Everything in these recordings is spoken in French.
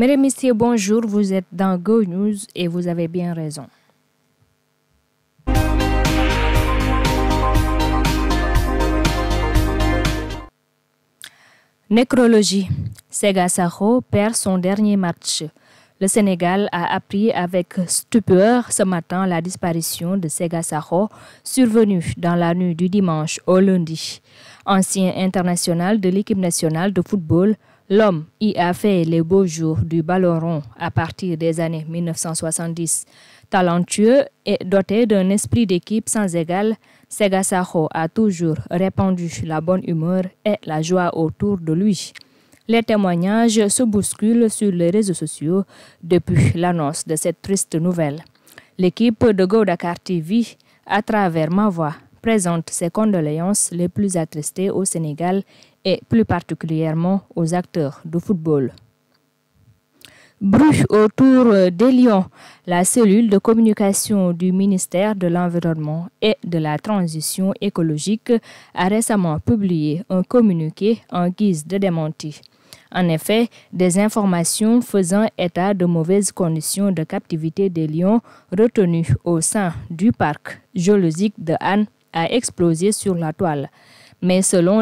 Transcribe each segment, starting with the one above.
Mesdames, Messieurs, bonjour, vous êtes dans Go News et vous avez bien raison. Nécrologie. Sega Sakho perd son dernier match. Le Sénégal a appris avec stupeur ce matin la disparition de Sega Sakho, survenue dans la nuit du dimanche au lundi. Ancien international de l'équipe nationale de football, l'homme y a fait les beaux jours du ballon rond à partir des années 1970. Talentueux et doté d'un esprit d'équipe sans égal, Sega Sakho a toujours répandu la bonne humeur et la joie autour de lui. Les témoignages se bousculent sur les réseaux sociaux depuis l'annonce de cette triste nouvelle. L'équipe de Go Dakar TV, à travers ma voix, présente ses condoléances les plus attristées au Sénégal et plus particulièrement aux acteurs de football. Bruit autour des Lions. La cellule de communication du ministère de l'Environnement et de la Transition écologique a récemment publié un communiqué en guise de démenti. En effet, des informations faisant état de mauvaises conditions de captivité des lions retenus au sein du parc zoologique de Hann a explosé sur la toile. Mais selon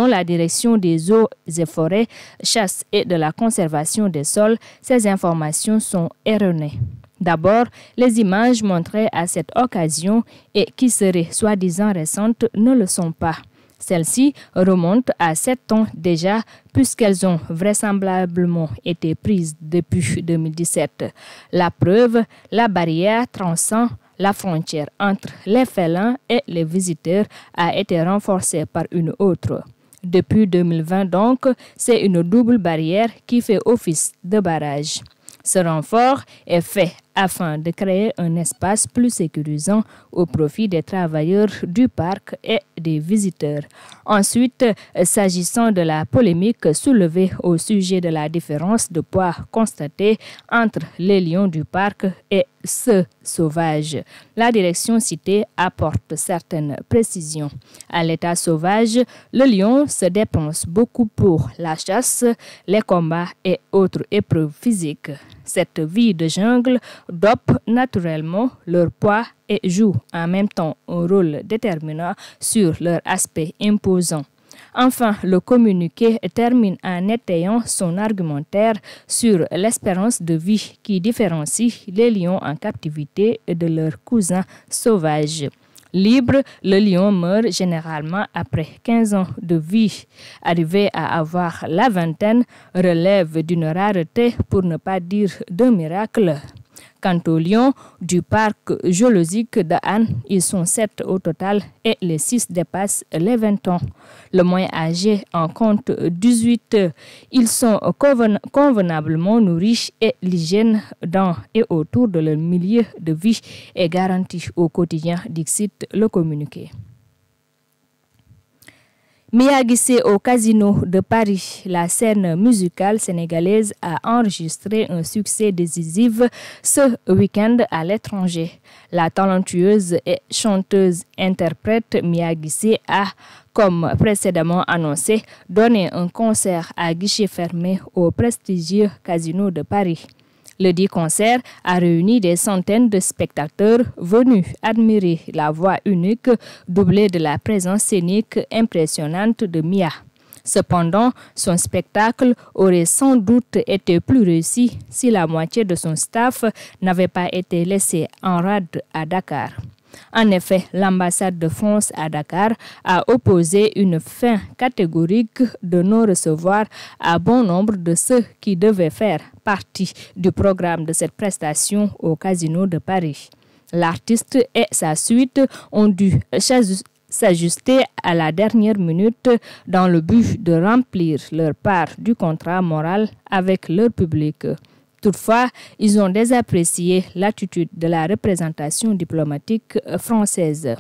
la direction des eaux et forêts, chasse et de la conservation des sols, ces informations sont erronées. D'abord, les images montrées à cette occasion et qui seraient soi-disant récentes ne le sont pas. Celles-ci remontent à 7 ans déjà puisqu'elles ont vraisemblablement été prises depuis 2017. La preuve, la barrière transcend la frontière entre les félins et les visiteurs a été renforcée par une autre. Depuis 2020 donc, c'est une double barrière qui fait office de barrage. Ce renfort est fait afin de créer un espace plus sécurisant au profit des travailleurs du parc et des visiteurs. Ensuite, s'agissant de la polémique soulevée au sujet de la différence de poids constatée entre les lions du parc et ceux sauvages, la direction citée apporte certaines précisions. À l'état sauvage, le lion se dépense beaucoup pour la chasse, les combats et autres épreuves physiques. Cette vie de jungle dope naturellement leur poids et joue en même temps un rôle déterminant sur leur aspect imposant. Enfin, le communiqué termine en étayant son argumentaire sur l'espérance de vie qui différencie les lions en captivité de leurs cousins sauvages. Libre, le lion meurt généralement après 15 ans de vie. Arrivé à avoir la vingtaine, relève d'une rareté pour ne pas dire d'un miracle. Quant aux lions du parc zoologique de Hann, ils sont 7 au total et les 6 dépassent les 20 ans. Le moins âgé en compte 18. Ils sont convenablement nourris et l'hygiène dans et autour de leur milieu de vie est garantie au quotidien, dixit le communiqué. Mia Guissé au Casino de Paris, la scène musicale sénégalaise a enregistré un succès décisif ce week-end à l'étranger. La talentueuse et chanteuse-interprète Mia Guissé a, comme précédemment annoncé, donné un concert à guichet fermé au prestigieux Casino de Paris. Le dit concert a réuni des centaines de spectateurs venus admirer la voix unique doublée de la présence scénique impressionnante de Mia. Cependant, son spectacle aurait sans doute été plus réussi si la moitié de son staff n'avait pas été laissée en rade à Dakar. En effet, l'ambassade de France à Dakar a opposé une fin catégorique de non-recevoir à bon nombre de ceux qui devaient faire partie du programme de cette prestation au Casino de Paris. L'artiste et sa suite ont dû s'ajuster à la dernière minute dans le but de remplir leur part du contrat moral avec leur public. Toutefois, ils ont désapprécié l'attitude de la représentation diplomatique française.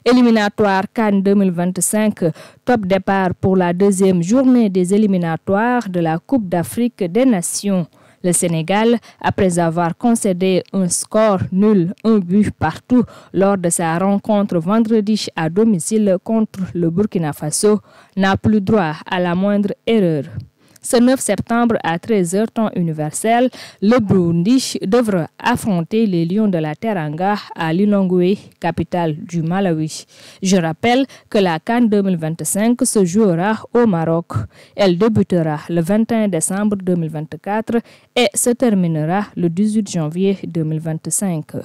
Éliminatoire CAN 2025, top départ pour la deuxième journée des éliminatoires de la Coupe d'Afrique des Nations. Le Sénégal, après avoir concédé un score nul, un but partout lors de sa rencontre vendredi à domicile contre le Burkina Faso, n'a plus droit à la moindre erreur. Ce 9 septembre à 13h, temps universel, le Burundi devra affronter les Lions de la Teranga à Lilongwe, capitale du Malawi. Je rappelle que la CAN 2025 se jouera au Maroc. Elle débutera le 21 décembre 2024 et se terminera le 18 janvier 2025.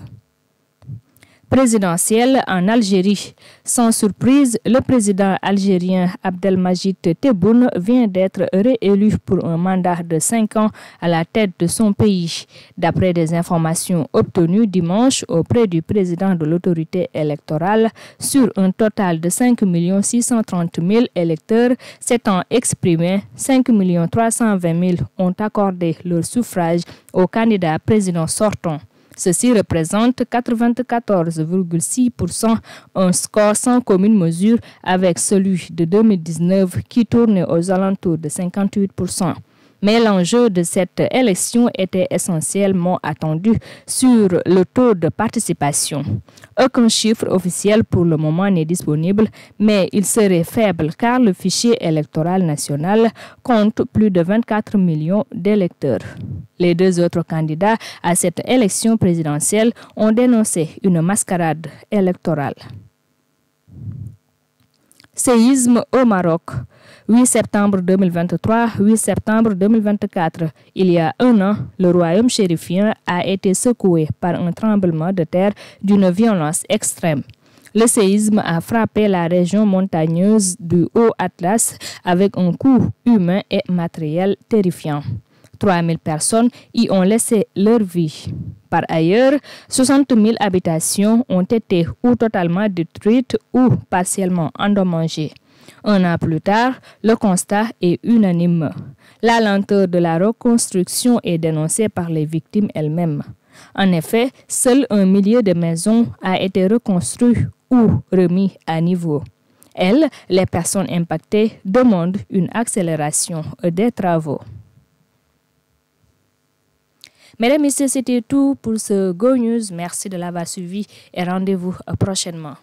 Présidentielle en Algérie. Sans surprise, le président algérien Abdelmadjid Tebboune vient d'être réélu pour un mandat de 5 ans à la tête de son pays. D'après des informations obtenues dimanche auprès du président de l'autorité électorale, sur un total de 5 630 000 électeurs s'étant exprimés, 5 320 000 ont accordé leur suffrage au candidat président sortant. Ceci représente 94,6%, un score sans commune mesure avec celui de 2019 qui tournait aux alentours de 58%. Mais l'enjeu de cette élection était essentiellement attendu sur le taux de participation. Aucun chiffre officiel pour le moment n'est disponible, mais il serait faible car le fichier électoral national compte plus de 24 millions d'électeurs. Les deux autres candidats à cette élection présidentielle ont dénoncé une mascarade électorale. Séisme au Maroc. 8 septembre 2023, 8 septembre 2024. Il y a un an, le royaume chérifien a été secoué par un tremblement de terre d'une violence extrême. Le séisme a frappé la région montagneuse du Haut-Atlas avec un coût humain et matériel terrifiant. 3000 personnes y ont laissé leur vie. Par ailleurs, 60 000 habitations ont été ou totalement détruites ou partiellement endommagées. Un an plus tard, le constat est unanime. La lenteur de la reconstruction est dénoncée par les victimes elles-mêmes. En effet, seul 1 millier de maisons a été reconstruit ou remis à niveau. Elles, les personnes impactées, demandent une accélération des travaux. Mesdames et messieurs, c'était tout pour ce Go News. Merci de l'avoir suivi et rendez-vous prochainement.